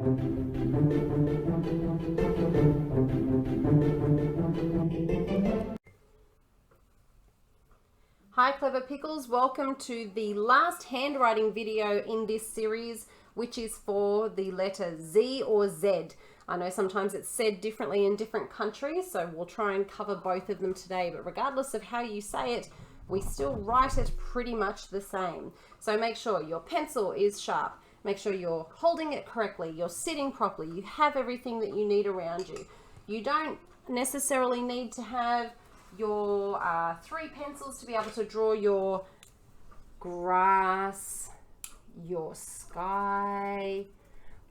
Hi Clever Pickles, welcome to the last handwriting video in this series, which is for the letter Z or Z. I know sometimes it's said differently in different countries, so we'll try and cover both of them today, but regardless of how you say it, we still write it pretty much the same. So make sure your pencil is sharp, make sure you're holding it correctly, you're sitting properly, you have everything that you need around you. You don't necessarily need to have your 3 pencils to be able to draw your grass, your sky,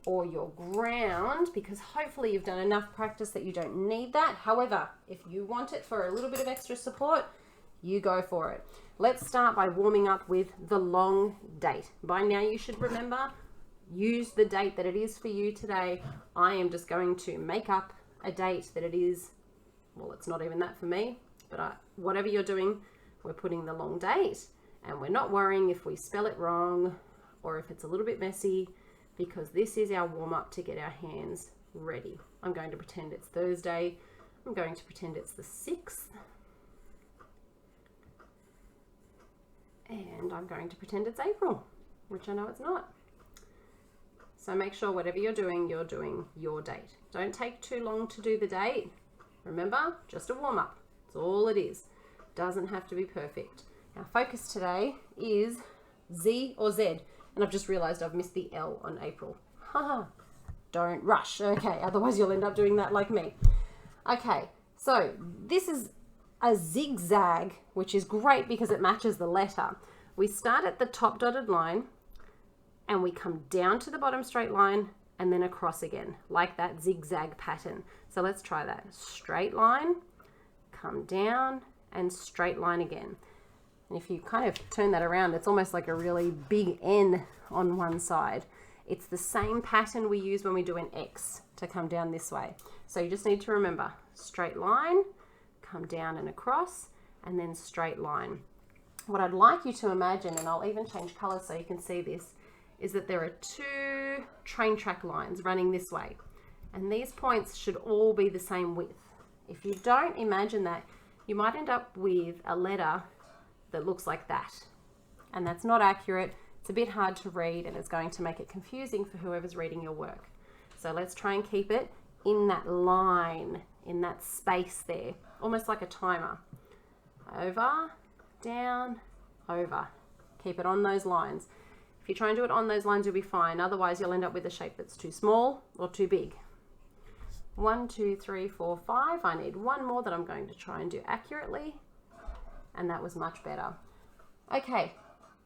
or your ground, because hopefully you've done enough practice that you don't need that. However, if you want it for a little bit of extra support, you go for it. Let's start by warming up with the long date. By now you should remember, use the date that it is for you today. I am just going to make up a date that it is, well, it's not even that for me, but whatever you're doing, we're putting the long date, and we're not worrying if we spell it wrong or if it's a little bit messy, because this is our warm-up to get our hands ready. I'm going to pretend it's Thursday. I'm going to pretend it's the 6th. And I'm going to pretend it's April, which I know it's not. So make sure whatever you're doing your date. Don't take too long to do the date. Remember, just a warm-up. That's all it is. Doesn't have to be perfect. Our focus today is Z or Z. And I've just realized I've missed the L on April. Haha. Don't rush. Okay, otherwise you'll end up doing that like me. Okay, so this is a zigzag, which is great because it matches the letter. We start at the top dotted line and we come down to the bottom straight line and then across again, like that zigzag pattern. So let's try that. Straight line, come down, and straight line again. And if you kind of turn that around, it's almost like a really big N on one side. It's the same pattern we use when we do an X to come down this way. So you just need to remember, straight line, come down and across, and then straight line. What I'd like you to imagine, and I'll even change colors so you can see this, is that there are 2 train track lines running this way. And these points should all be the same width. If you don't imagine that, you might end up with a letter that looks like that. And that's not accurate. It's a bit hard to read and it's going to make it confusing for whoever's reading your work. So let's try and keep it in that line, in that space there, almost like a timer. Over, down, over. Keep it on those lines. If you try and do it on those lines, you'll be fine. Otherwise, you'll end up with a shape that's too small or too big. 1, 2, 3, 4, 5. I need one more that I'm going to try and do accurately. And that was much better. Okay,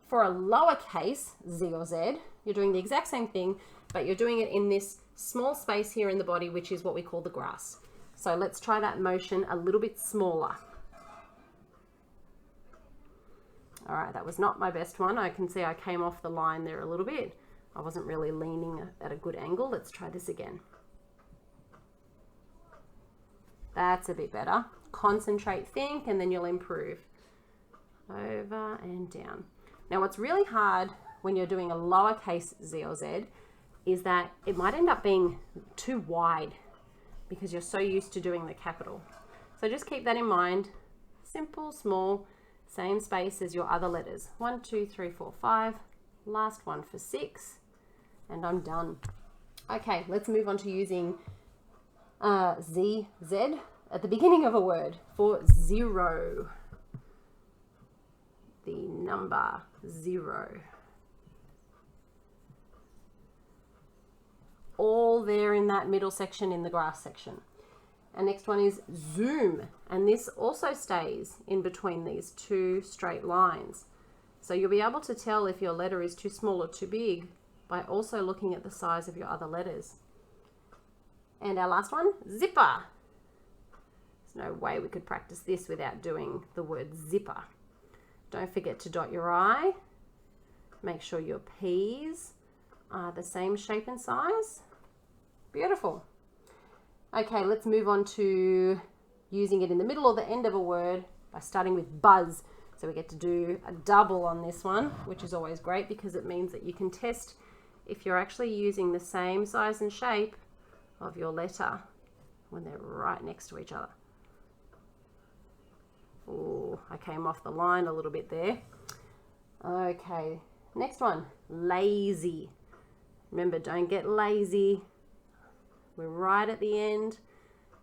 for a lowercase Z or Z, you're doing the exact same thing, but you're doing it in this small space here in the body, which is what we call the grass. So let's try that motion a little bit smaller. All right, that was not my best one. I can see I came off the line there a little bit. I wasn't really leaning at a good angle. Let's try this again. That's a bit better. Concentrate, think, and then you'll improve. Over and down. Now what's really hard when you're doing a lowercase Z or Z is that it might end up being too wide because you're so used to doing the capital. So just keep that in mind. Simple, small, same space as your other letters. 1, 2, 3, 4, 5. Last one for 6. And I'm done. Okay, let's move on to using Z, Z at the beginning of a word for 0. The number 0. All there in that middle section in the grass section. And next one is zoom, and this also stays in between these 2 straight lines. So you'll be able to tell if your letter is too small or too big by also looking at the size of your other letters. And our last one, zipper. There's no way we could practice this without doing the word zipper. Don't forget to dot your I. Make sure your P's are the same shape and size. Beautiful. Okay, let's move on to using it in the middle or the end of a word by starting with buzz. So we get to do a double on this one, which is always great because it means that you can test if you're actually using the same size and shape of your letter when they're right next to each other. Oh, I came off the line a little bit there. Okay, next one, lazy. Remember, don't get lazy. We're right at the end.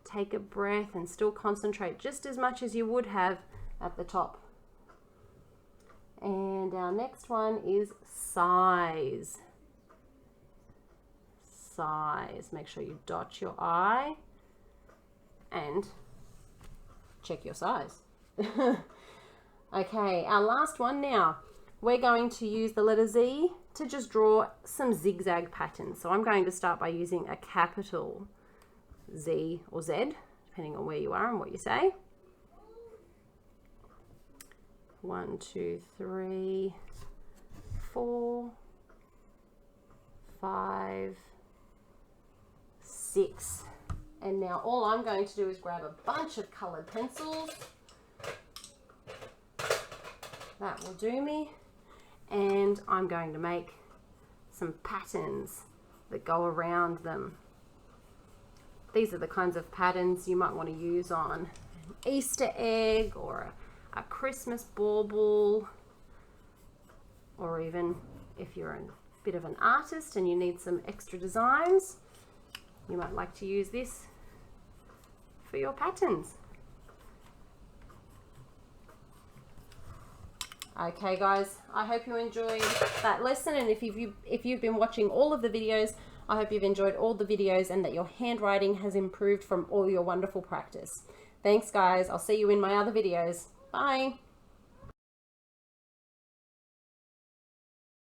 Take a breath and still concentrate just as much as you would have at the top. And our next one is size. Size. Make sure you dot your I and check your size. Okay, our last one now. We're going to use the letter Z to just draw some zigzag patterns. So I'm going to start by using a capital Z or Z, depending on where you are and what you say. 1, 2, 3, 4, 5, 6. And now all I'm going to do is grab a bunch of colored pencils. That will do me. And I'm going to make some patterns that go around them. These are the kinds of patterns you might want to use on an Easter egg or a Christmas bauble, or even if you're a bit of an artist and you need some extra designs, you might like to use this for your patterns. Okay guys, I hope you enjoyed that lesson, and if you've been watching all of the videos, I hope you've enjoyed all the videos and that your handwriting has improved from all your wonderful practice. Thanks guys, I'll see you in my other videos. Bye.